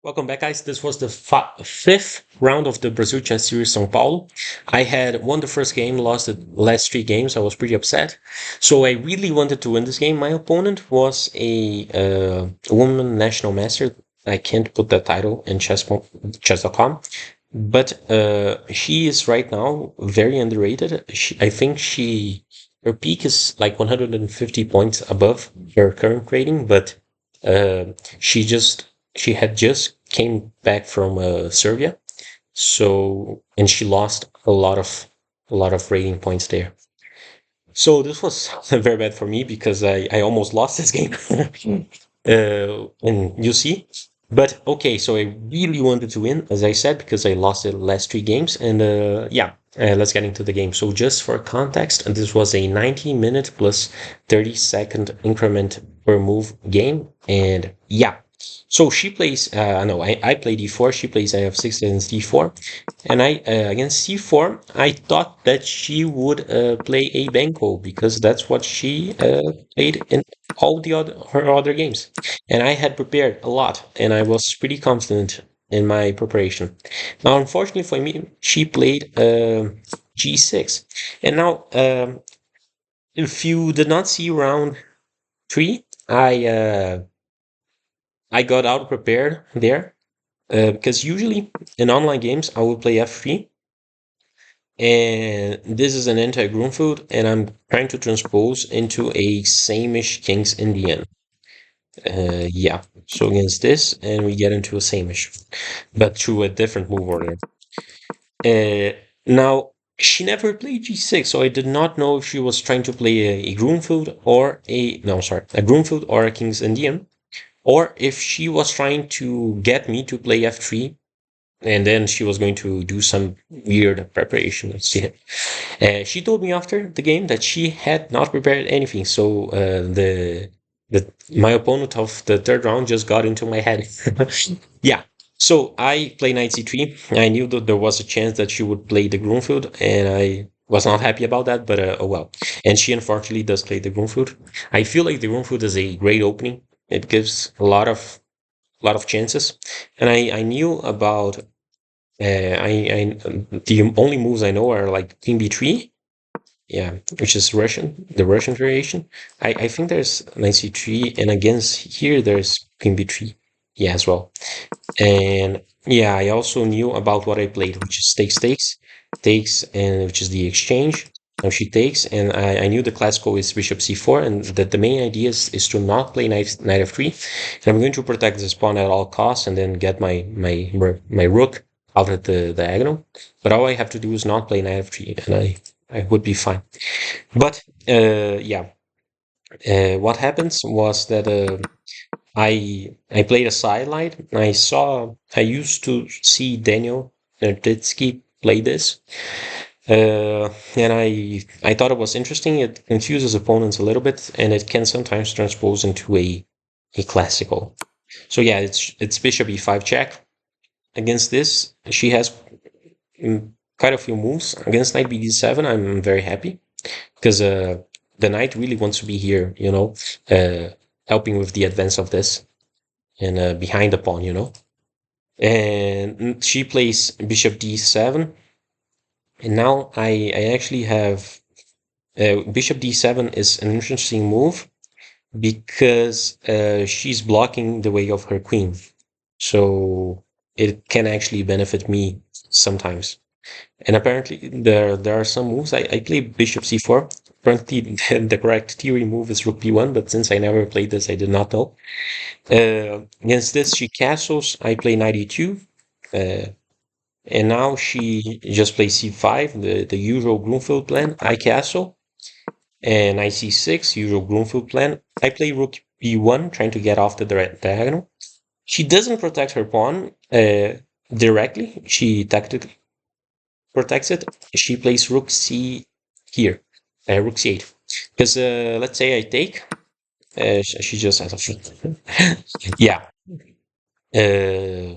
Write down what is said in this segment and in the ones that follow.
Welcome back, guys. This was the fifth round of the Brazil Chess Series São Paulo. I had won the first game, lost the last three games. I was pretty upset. So I really wanted to win this game. My opponent was a woman national master. I can't put that title in chess.com. But she is right now very underrated. I think her peak is like 150 points above her current rating, but uh, she just she had just came back from Serbia, so and she lost a lot of rating points there. So this was very bad for me because I almost lost this game. And you see, but okay, so I really wanted to win, as I said, because I lost the last three games, and yeah, let's get into the game. So just for context, this was a 90-minute plus 30-second increment per move game, and yeah. So she plays, no, I play d4, she plays f6 against d4, and against c4, I thought that she would play a banco because that's what she played in all her other games. And I had prepared a lot, and I was pretty confident in my preparation. Now, unfortunately for me, she played g6. And now, if you did not see round three, I got out prepared there because usually in online games I will play f3, and this is an anti-Grünfeld, and I'm trying to transpose into a same-ish King's Indian. Yeah, so against this, and we get into a same-ish, but through a different move order. Now, she never played g6, so I did not know if she was trying to play a Grünfeld or a Grünfeld or a King's Indian, or if she was trying to get me to play f3, and then she was going to do some weird preparation. Let's see. She told me after the game that she had not prepared anything, so my opponent of the third round just got into my head. Yeah. So I play knight c3. I knew that there was a chance that she would play the Grunfeld, and I was not happy about that, but oh well. And she unfortunately does play the Grunfeld. I feel like the Grunfeld is a great opening. It gives a lot of chances, and I knew about the only moves I know are like Queen B3, yeah, which is the Russian variation. I think there's Knight C3, and against here there's Queen B3, yeah, as well. And yeah, I also knew about what I played, which is takes, and which is the exchange. Now she takes, and I knew the classical is Bishop C4, and that the main idea is to not play Knight F3. And I'm going to protect this pawn at all costs, and then get my rook out at the diagonal. But all I have to do is not play Knight F3, and I would be fine. But yeah, what happens was that I played a sidelight. I used to see Daniel Nerditsky play this, and I thought it was interesting. It confuses opponents a little bit, and it can sometimes transpose into a classical. So yeah, it's Bishop E5 check. Against this, she has quite a few moves. Against Knight Bd7, I'm very happy because the knight really wants to be here, helping with the advance of this and behind the pawn, And she plays Bishop D7, and now I actually have Bishop D7 is an interesting move because she's blocking the way of her queen, so it can actually benefit me sometimes. And apparently there are some moves. I play Bishop C4. Apparently the correct theory move is Rook B1, but since I never played this, I did not know. Against this, she castles. I play Knight E2. And now she just plays C5, the usual Grunfeld plan. I castle. And I C6, usual Grunfeld plan. I play Rook B1, trying to get off the diagonal. She doesn't protect her pawn directly. She tactically protects it. She plays Rook C here, Rook C8. Because let's say I take, she just has a yeah. Uh,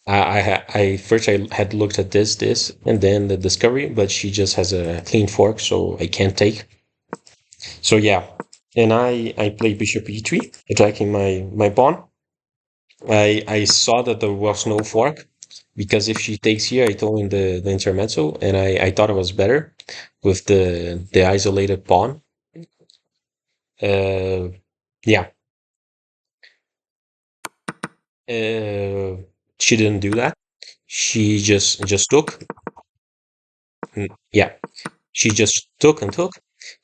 I first I had looked at this, and then the discovery, but she just has a clean fork, so I can't take. So yeah, and I play Bishop E3, attacking my pawn. I saw that there was no fork because if she takes here, I told him the intermezzo, and I thought it was better with the isolated pawn. Uh, yeah, uh, she didn't do that. She just took. Yeah, she just took and took,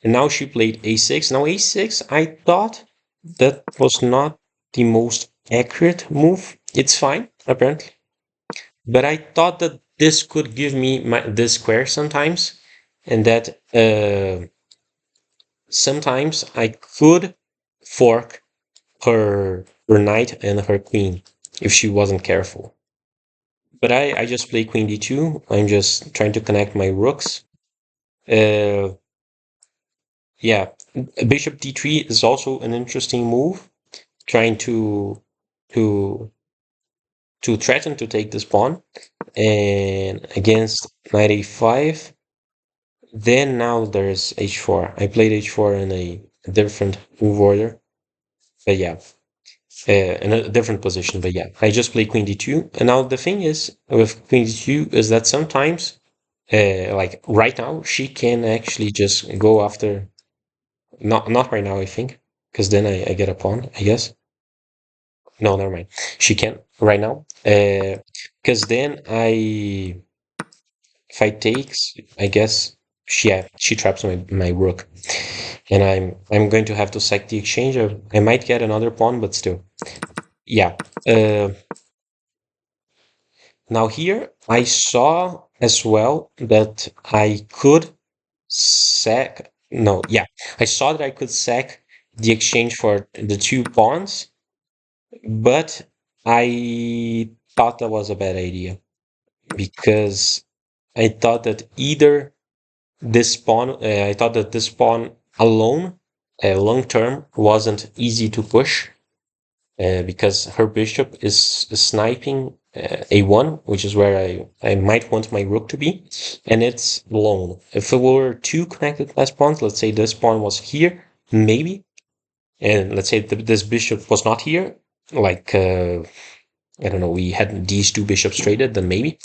and now she played a6. Now a6, I thought that was not the most accurate move. It's fine, apparently. But I thought that this could give me this square sometimes, and that sometimes I could fork her knight and her queen if she wasn't careful. But I just play queen d2. I'm just trying to connect my rooks. Uh, yeah, bishop d3 is also an interesting move, trying to to threaten to take this pawn. And against knight a5, then now there's h4. I played h4 in a different move order, but yeah, in a different position. But yeah, I just play queen d2. And now the thing is with queen d2 is that sometimes, like right now, she can actually just go after. Not right now, I think, because then I get a pawn, I guess. No, never mind. She can't right now. Because then if I takes, I guess she traps my rook, and I'm going to have to sack the exchange. I might get another pawn, but still, yeah. Uh, Now here I saw as well that I could sack. No, yeah, I saw that I could sack the exchange for the two pawns, but I thought that was a bad idea because I thought that either this pawn, I thought that this pawn alone, long term, wasn't easy to push because her bishop is sniping a1, which is where I might want my rook to be, and it's lone. If it were two connected class pawns, let's say this pawn was here, maybe, and let's say this bishop was not here, like I don't know, we had these two bishops traded, then maybe.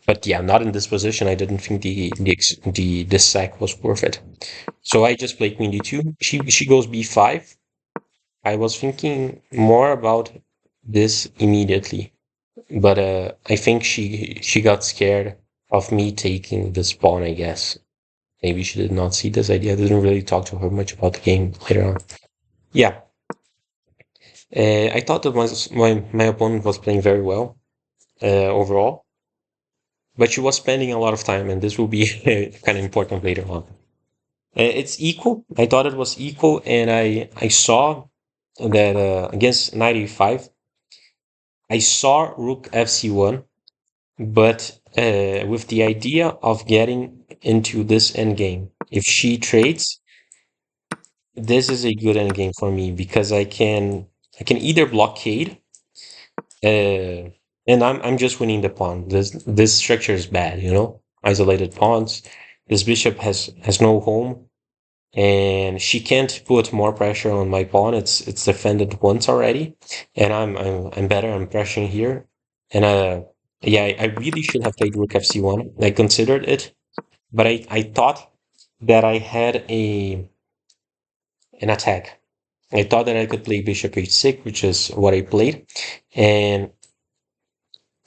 But yeah, not in this position. I didn't think the this sack was worth it. So I just played queen d2. She goes b5. I was thinking more about this immediately, but I think she got scared of me taking this pawn. I guess maybe she did not see this idea. I didn't really talk to her much about the game later on. Yeah, I thought that my opponent was playing very well overall, but she was spending a lot of time, and this will be kind of important later on. It's equal. I thought it was equal, and I saw that against 95, I saw rook fc1, but with the idea of getting into this endgame. If she trades, this is a good endgame for me because I can either blockade, uh, and I'm just winning the pawn. This structure is bad, isolated pawns. This bishop has no home, and she can't put more pressure on my pawn. It's defended once already, and I'm better. I'm pressuring here, and yeah, I really should have played rook fc1. I considered it, but I thought that I had an attack. I thought that I could play bishop h6, which is what I played, and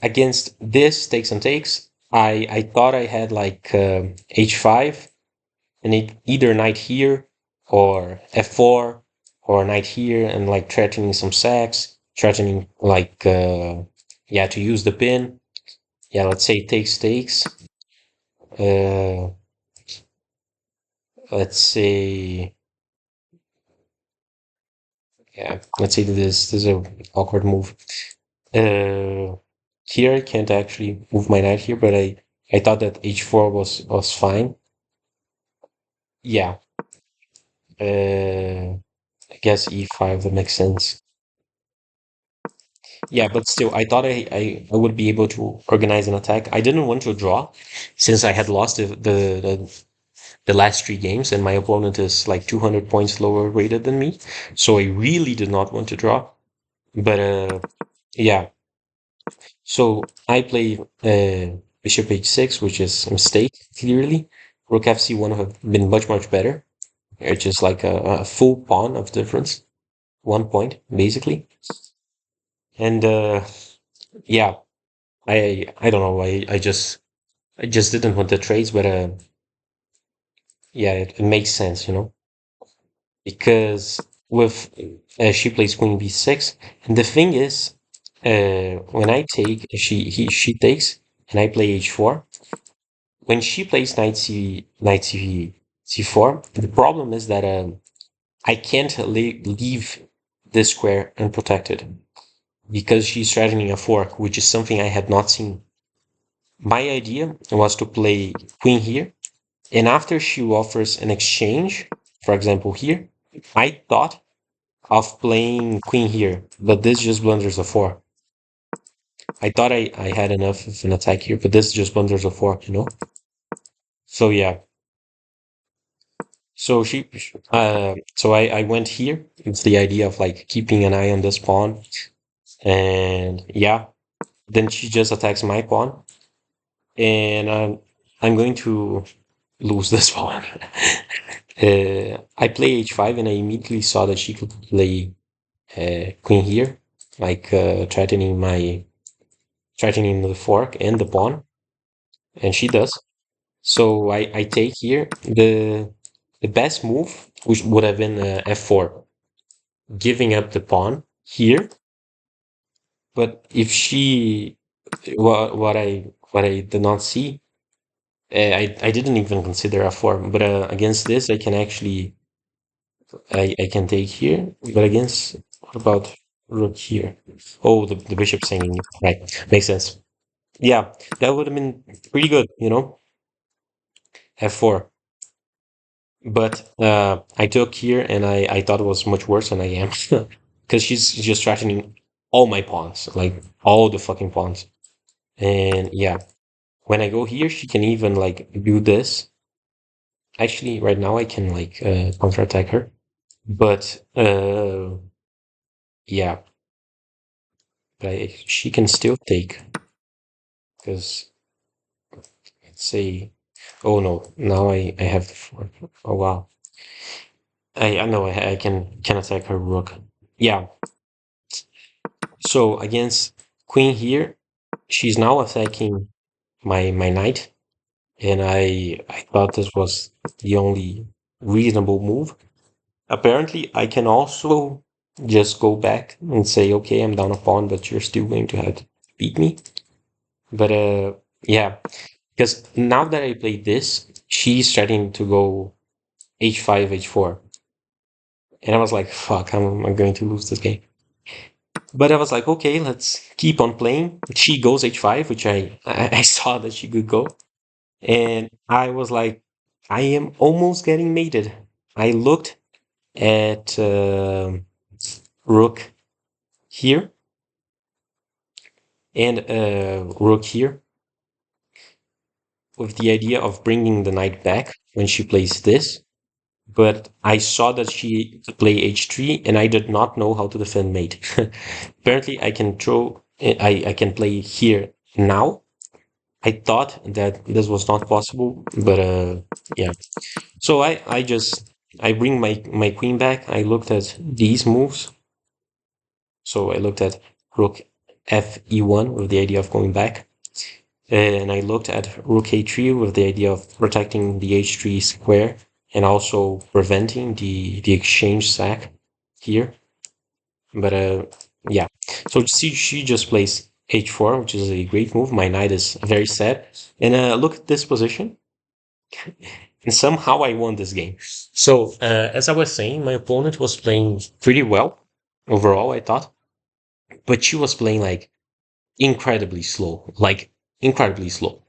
against this takes and takes, I thought I had like h5 and either knight here or f4 or knight here and like threatening some sacks, threatening like yeah, to use the pin. Yeah, let's say takes. Uh, let's say yeah, let's say this is a awkward move. Uh, Here I can't actually move my knight here, but I thought that h4 was fine. Yeah, I guess e5 that makes sense. Yeah, but still, I thought I would be able to organize an attack. I didn't want to draw since I had lost the last three games, and my opponent is like 200 points lower rated than me. So I really did not want to draw. But Yeah. So I play bishop h6, which is a mistake, clearly. Rook fc1 would have been much better. It's just like a full pawn of difference, 1 point, basically. And yeah, I don't know. I just didn't want the trades, but yeah, it makes sense, because with she plays queen b6, and the thing is, when I take she takes, and I play h4. When she plays knight c4, the problem is that I can't leave this square unprotected because she's threatening a fork, which is something I had not seen. My idea was to play queen here, and after she offers an exchange, for example here, I thought of playing queen here, but this just blunders a fork. I thought I had enough of an attack here, but this just blunders a fork. So yeah, so I went here. It's the idea of like keeping an eye on this pawn, and yeah, then she just attacks my pawn, and I'm going to lose this pawn. I play h5, and I immediately saw that she could play queen here, like threatening the fork and the pawn, and she does. So I take here the best move, which would have been f4, giving up the pawn here. But if she, what I did not see, I didn't even consider a form. But against this, I can actually I can take here. But against, what about rook here? Oh, the bishop's hanging. Right, makes sense. Yeah, that would have been pretty good. F4. But I took here, and I thought it was much worse than I am, because she's just threatening all my pawns, like all the fucking pawns. And yeah, when I go here, she can even like do this. Actually, right now I can like counterattack her, but yeah, she can still take, because let's say, oh no, now I have the four. Oh wow, I know I can attack her rook. Yeah, so against queen here, she's now attacking my knight, and I thought this was the only reasonable move. Apparently, I can also just go back and say, okay, I'm down a pawn, but you're still going to have to beat me. But yeah, because now that I played this, she's starting to go h5, h4, and I was like, fuck, I'm going to lose this game. But I was like, okay, let's keep on playing. She goes h5, which I saw that she could go, and I was like, I am almost getting mated. I looked at rook here and rook here, with the idea of bringing the knight back when she plays this. But I saw that she could play h3, and I did not know how to defend mate. Apparently, I can throw. I can play here now. I thought that this was not possible, but yeah. So I bring my queen back. I looked at these moves. So I looked at rook fe1 with the idea of going back. And I looked at rook a3 with the idea of protecting the h3 square and also preventing the exchange sack here. But yeah, so she just plays h4, which is a great move. My knight is very sad. And look at this position. And somehow I won this game. So as I was saying, my opponent was playing pretty well overall, I thought. But she was playing like incredibly slow, like incredibly slow.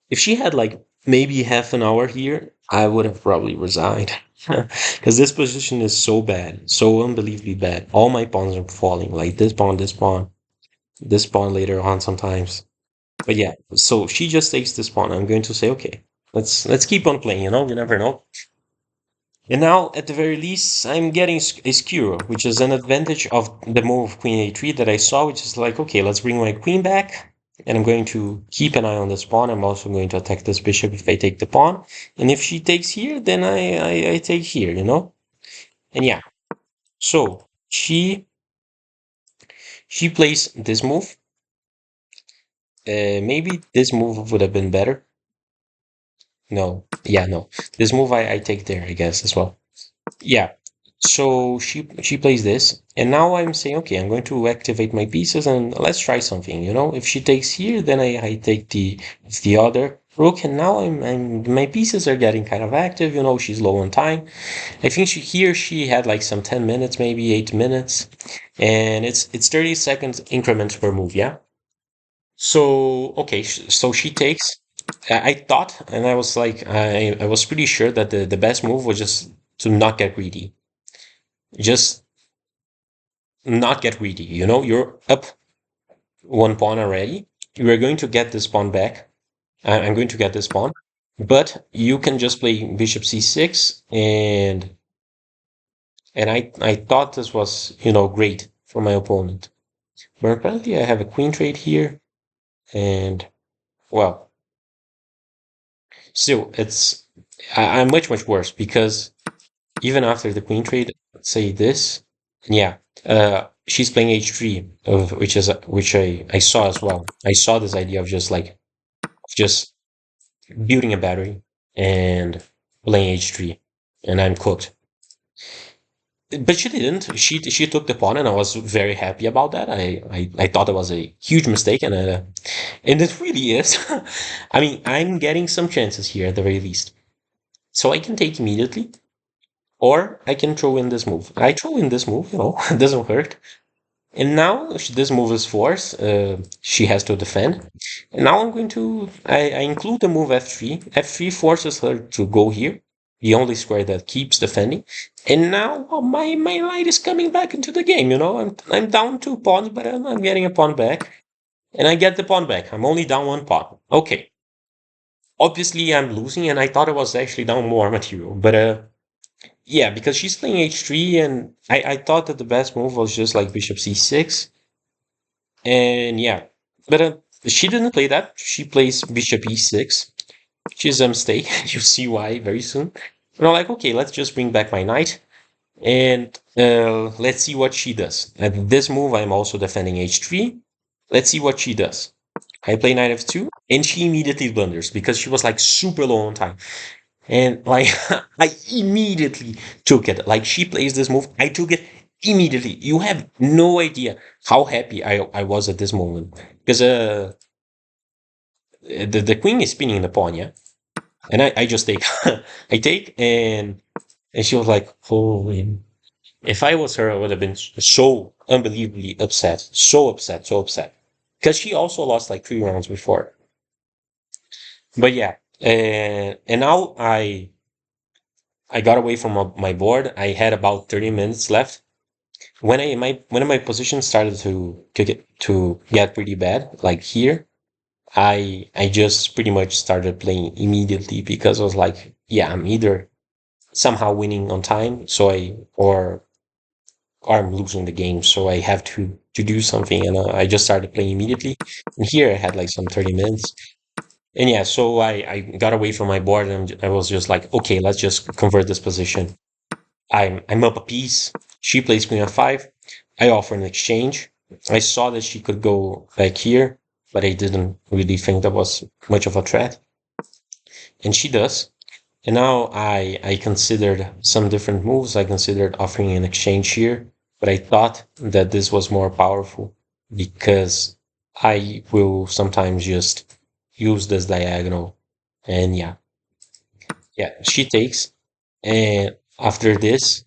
If she had like maybe half an hour here, I would have probably resigned. Because this position is so bad, so unbelievably bad. All my pawns are falling, like this pawn later on sometimes. But yeah, so she just takes this pawn. I'm going to say, okay, let's keep on playing. You never know. And now, at the very least, I'm getting a skewer, which is an advantage of the move queen a3 that I saw, which is like, okay, let's bring my queen back, and I'm going to keep an eye on this pawn. I'm also going to attack this bishop if I take the pawn. And if she takes here, then I take here, you know? And yeah, so she plays this move. Maybe this move would have been better. No, yeah, no. This move I take there, I guess, as well. Yeah. So she plays this, and now I'm saying, okay, I'm going to activate my pieces and let's try something. You know, if she takes here, then I take the other rook, and now I'm my pieces are getting kind of active. You know, she's low on time. I think she had like some 10 minutes, maybe 8 minutes, and it's 30 seconds increments per move. Yeah. So okay, so she takes. I thought, and I was like, I was pretty sure that the best move was just to not get greedy. Just not get greedy. You know, you're up one pawn already. You are going to get this pawn back. I'm going to get this pawn, but you can just play bishop c6, and I thought this was, you know, great for my opponent. But apparently I have a queen trade here, and well, still I'm much worse because even after the queen trade, let's say this, yeah, she's playing h3, which I saw as well. I saw this idea of just building a battery and playing h3, and I'm cooked. But she didn't. She took the pawn, and I was very happy about that. I thought it was a huge mistake, and it really is. I mean, I'm getting some chances here at the very least, so I can take immediately. Or I can throw in this move. I throw in this move, you know, it doesn't hurt. And now this move is forced. She has to defend. And now I include the move f3. F3 forces her to go here, the only square that keeps defending. And now my light is coming back into the game, you know. I'm down 2 pawns, but I'm getting a pawn back. And I get the pawn back. I'm only down 1 pawn. Okay. Obviously, I'm losing, and I thought I was actually down more material. But yeah, because she's playing h3, and I thought that the best move was just like bishop c6. And yeah, but she didn't play that. She plays bishop e6, which is a mistake. You'll see why very soon. And I'm like, okay, let's just bring back my knight, and let's see what she does. At this move, I'm also defending h3. Let's see what she does. I play knight f2, and she immediately blunders because she was like super low on time. And like I immediately took it. Like she plays this move, I took it immediately. You have no idea how happy I was at this moment. Because the queen is spinning the pawn, yeah? And I just take I take, and she was like, holy, if I was her, I would have been so unbelievably upset. So upset, so upset. Because she also lost like 3 rounds before. But yeah. And now I got away from my board. I had about 30 minutes left. When my position started to get pretty bad, like here, I just pretty much started playing immediately because I was like, yeah, I'm either somehow winning on time, or I'm losing the game, so I have to do something, and I just started playing immediately. And here I had like some 30 minutes, and yeah, so I got away from my board, and I was just like, okay, let's just convert this position. I'm up a piece. She plays queen f5. I offer an exchange. I saw that she could go back here, but I didn't really think that was much of a threat. And she does. And now I considered some different moves. I considered offering an exchange here, but I thought that this was more powerful because I will sometimes just use this diagonal. And yeah, she takes. And after this,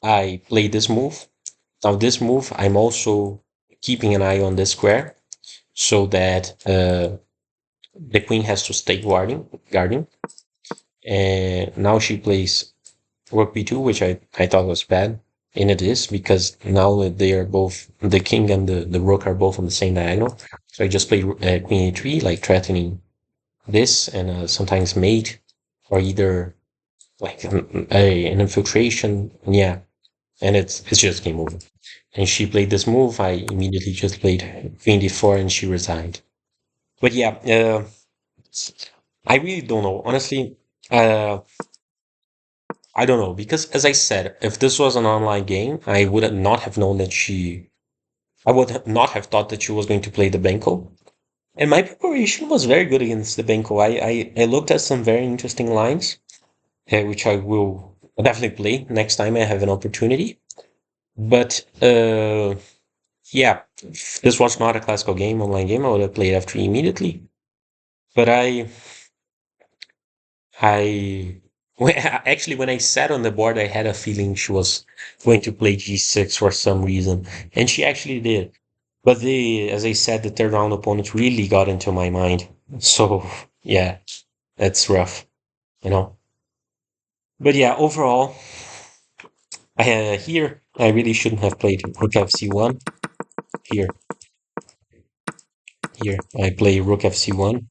I play this move. Now this move, I'm also keeping an eye on this square so that the queen has to stay guarding. And now she plays rook b2, which I thought was bad. And it is because now they are both, the king and the rook are both on the same diagonal. So I just play queen a3, like threatening this, and sometimes mate, or either like an infiltration. Yeah, and it's just game over. And she played this move. I immediately just played Queen D4, and she resigned. But yeah, I really don't know. Honestly, uh, I don't know because, as I said, if this was an online game, I would not have known that she. I would not have thought that she was going to play the Benko. And my preparation was very good against the Benko. I looked at some very interesting lines, which I will definitely play next time I have an opportunity. But yeah, if this was not a classical game, online game, I would have played F3 immediately. But I actually, when I sat on the board, I had a feeling she was going to play G6 for some reason, and she actually did. But as I said, the third round opponent really got into my mind. So yeah, that's rough, you know. But yeah, overall, here I really shouldn't have played Rook FC1. Here, I play Rook FC1.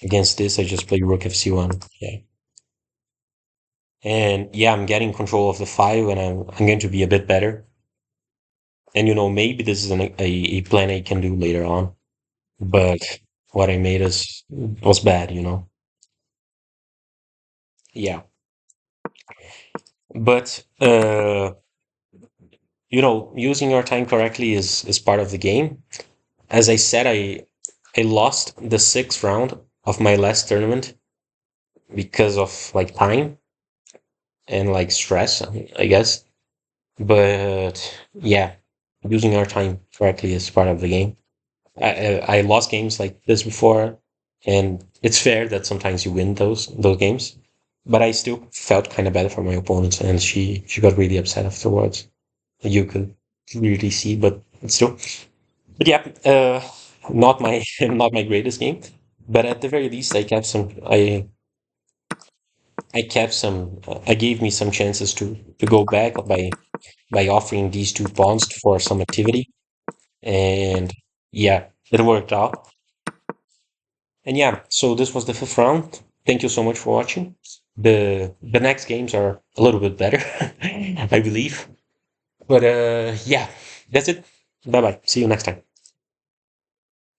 Against this, I just play Rook FC1. Yeah, and yeah, I'm getting control of the five, and I'm going to be a bit better. And maybe this is a plan I can do later on. But what I made was bad. Yeah, but using your time correctly is part of the game. As I said, I lost the sixth round of my last tournament because of like time and like stress, I guess. But yeah, using our time correctly is part of the game. I lost games like this before, and it's fair that sometimes you win those games. But I still felt kind of bad for my opponent, and she got really upset afterwards. You could really see, but still. But yeah, not my not my greatest game. But at the very least, I kept some. I gave me some chances to go back by offering these two pawns for some activity, and yeah, it worked out. And yeah, so this was the fifth round. Thank you so much for watching. The next games are a little bit better, I believe. But yeah, that's it. Bye bye. See you next time.